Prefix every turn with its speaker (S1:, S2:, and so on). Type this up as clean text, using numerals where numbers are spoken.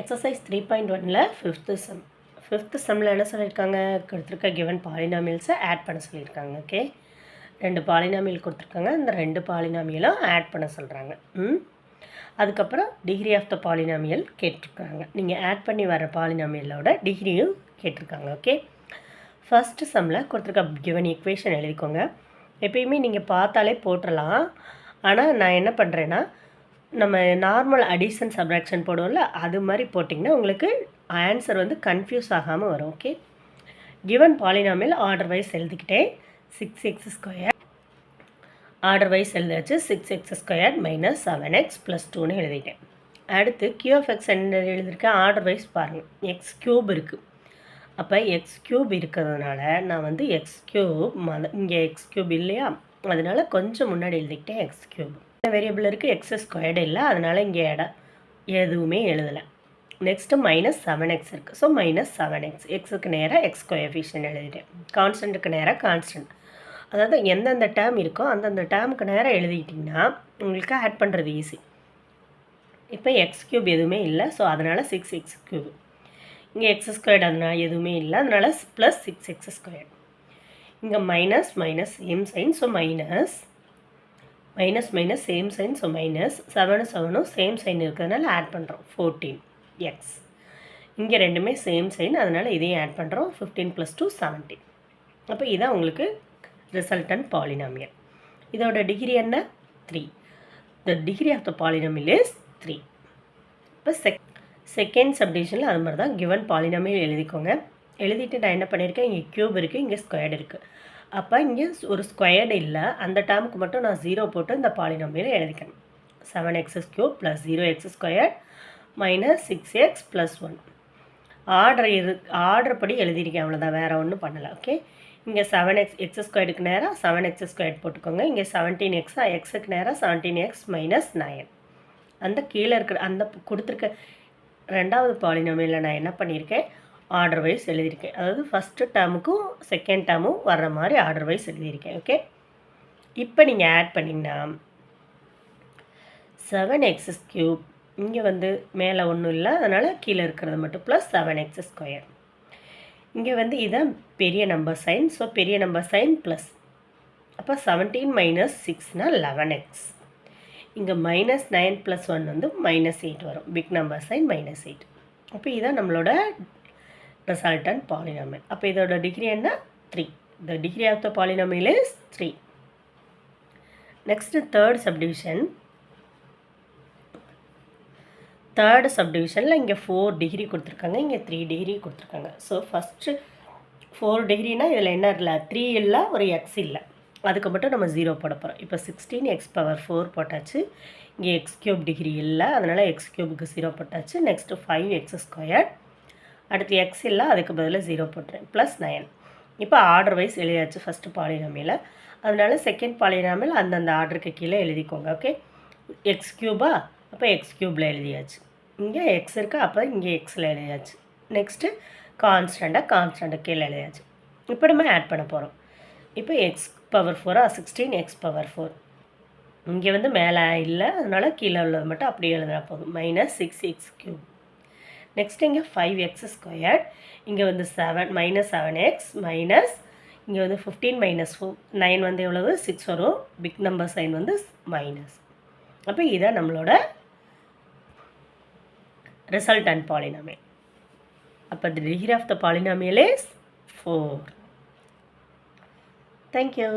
S1: Exercise 3.1ல fifth சம்மில் என்ன சொல்லியிருக்காங்க, கொடுத்துருக்க கிவன் பாலினாமியல்ஸை ஆட் பண்ண சொல்லியிருக்காங்க. ஓகே, 2 பாலினாமியல் கொடுத்துருக்காங்க, இந்த 2 பாலினாமியலும் ஆட் பண்ண சொல்கிறாங்க. அதுக்கப்புறம் டிகிரி ஆஃப் த பாலினாமியல் கேட்டிருக்காங்க. நீங்கள் ஆட் பண்ணி வர பாலினாமியலோட டிகிரியும் கேட்டிருக்காங்க. ஓகே, ஃபஸ்ட்டு சம்மில் கொடுத்துருக்க கிவன் ஈக்குவேஷன் எழுதிக்கோங்க. எப்பயுமே நீங்கள் பார்த்தாலே போட்டுடலாம். ஆனால் நான் என்ன பண்ணுறேன்னா, நம்ம நார்மல் அடிஷன் சப்ராக்ஷன் போடுவோம்ல, அது மாதிரி போட்டிங்கன்னா உங்களுக்கு ஆன்சர் வந்து கன்ஃபியூஸ் ஆகாமல் வரும். Okay, given polynomial order wise எழுதிக்கிட்டேன். 6x² ஆர்டர் வைஸ் எழுதாச்சு. 6x² மைனஸ் 7x + 2ன்னு எழுதிட்டேன். அடுத்து QFX என்ன எழுதியிருக்கேன், ஆர்டர் வைஸ் பாருங்கள். x³ இருக்குது. அப்போ x³ இருக்கிறதுனால நான் வந்து x³ இங்கே x³ இல்லையா, அதனால் கொஞ்சம் முன்னாடி எழுதிக்கிட்டேன். x³ வேரியபிள் இருக்குது, x² இல்லை, அதனால் இங்கே இடம் எதுவுமே எழுதலை. நெக்ஸ்ட்டு -7x இருக்குது. ஸோ -7x, எக்ஸுக்கு நேராக எக்ஸ் கோஎஃபிஷியன்ட் எழுதிட்டேன். கான்ஸ்டன்ட்டுக்கு நேராக கான்ஸ்டன்ட், அதாவது எந்தெந்த டேர்ம் இருக்கோ அந்தந்த டேர்முக்கு நேராக எழுதிக்கிட்டிங்கன்னா உங்களுக்கு ஆட் பண்ணுறது ஈஸி. இப்போ x³ எதுவுமே இல்லை, ஸோ அதனால் 6x³. இங்கே x² அதனால் எதுவுமே இல்லை, அதனால் +6x². இங்கே minus minus same sign, so minus minus same sign, so minus 7 same sign இருக்கிறதுனால ஆட் பண்ணுறோம் 14x. இங்கே ரெண்டுமே சேம் சைன், அதனால் இதையும் ஆட் பண்ணுறோம். 15 + 2 17. அப்போ இதான் உங்களுக்கு ரிசல்டன்ட் பாலினாமியல். இதோட டிகிரி என்ன, 3. The degree of the polynomial is 3. இப்போ செகண்ட் சப்டிவிஷனில் அது மாதிரி தான் கிவன் பாலினாமியல் எழுதிக்கோங்க. எழுதிட்டு நான் என்ன பண்ணியிருக்கேன், இங்கே க்யூப் இருக்குது, இங்கே ஸ்கொயர்டு இருக்குது. அப்போ இங்கே ஒரு ஸ்கொயர்டு இல்லை, அந்த டேர்முக்கு மட்டும் நான் 0 போட்டு இந்த பாலினாமியலை எழுதிக்கணும். 7x³ + 0x² - 6x + 1. ஆர்டர் படி எழுதியிருக்கேன், அவ்வளோதான், வேறு ஒன்றும் பண்ணலை. ஓகே, இங்கே 7x² நேராக 7x² போட்டுக்கோங்க. இங்கே 17x, எக்ஸுக்கு நேராக 17x - 9. அந்த கீழே இருக்கிற அந்த கொடுத்துருக்க ரெண்டாவது பாலினாமியலில் நான் என்ன பண்ணியிருக்கேன், ஆர்டர் வைஸ் எழுதியிருக்கேன். அதாவது ஃபஸ்ட்டு டேர்முக்கும் செகண்ட் டேர்மும் வர்ற மாதிரி ஆர்டர் வைஸ் எழுதியிருக்கேன். ஓகே, இப்போ நீங்கள் ஆட் பண்ணிங்கன்னா 7x³ இங்கே வந்து மேலே ஒன்றும் இல்லை, அதனால் கீழே இருக்கிறது மட்டும் +7x². இங்கே வந்து இதுதான் பெரிய நம்பர் சைன், ஸோ பெரிய நம்பர் சைன் ப்ளஸ். அப்போ 17 - 6 = 11x. இங்கே -9 + 1 வந்து -8 வரும். Big number sign -8. அப்போ இதுதான் நம்மளோட ரிசல்டன்ட் பாலினாமியல். அப்போ இதோட டிகிரி என்ன, 3. The degree of the polynomial is 3. Next third சப்டிவிஷனில் இங்கே 4 டிகிரி கொடுத்துருக்காங்க, இங்கே 3 டிகிரி கொடுத்துருக்காங்க. ஸோ ஃபஸ்ட்டு 4 டிகிரினா இதில் என்ன இல்லை, 3 இல்லை, ஒரு x இல்லை, அதுக்கு மட்டும் நம்ம 0 போட போகிறோம். இப்போ 16x⁴ போட்டாச்சு. இங்கே x³ டிகிரி இல்லை, அதனால் x³ 0 போட்டாச்சு. Next 5x². அடுத்து x இல்லை, அதுக்கு பதிலாக 0 போட்டுறேன், +9. இப்போ ஆர்டர் வைஸ் எழுதியாச்சு ஃபஸ்ட்டு பாலினாமியில், அதனால செகண்ட் பாலினாமியல் அந்தந்த ஆர்டருக்கு கீழே எழுதிக்கோங்க. ஓகே, x³ அப்போ x³ எழுதியாச்சு. இங்கே x இருக்குது, அப்போ இங்கே xயில் எழுதியாச்சு. நெக்ஸ்ட்டு கான்ஸ்டண்ட்டாக கீழே எழுதியாச்சு. இப்போ நம்ம ஆட் பண்ண போகிறோம். இப்போ x⁴ 16x⁴. இங்கே வந்து மேலே இல்லை, அதனால் கீழே உள்ளது மட்டும் அப்படியே எழுதுனா போதும், -6x³. நெக்ஸ்ட் இங்கே 5x². இங்கே வந்து -7x மைனஸ் இங்கே வந்து 15 - 9 வந்து எவ்வளவு, 6 வரும். பிக் நம்பர் சைன் வந்து மைனஸ். அப்போ இதான் நம்மளோட ரிசல்டன்ட் பாலினாமியல். அப்போ the degree of the polynomial is 4. Thank you.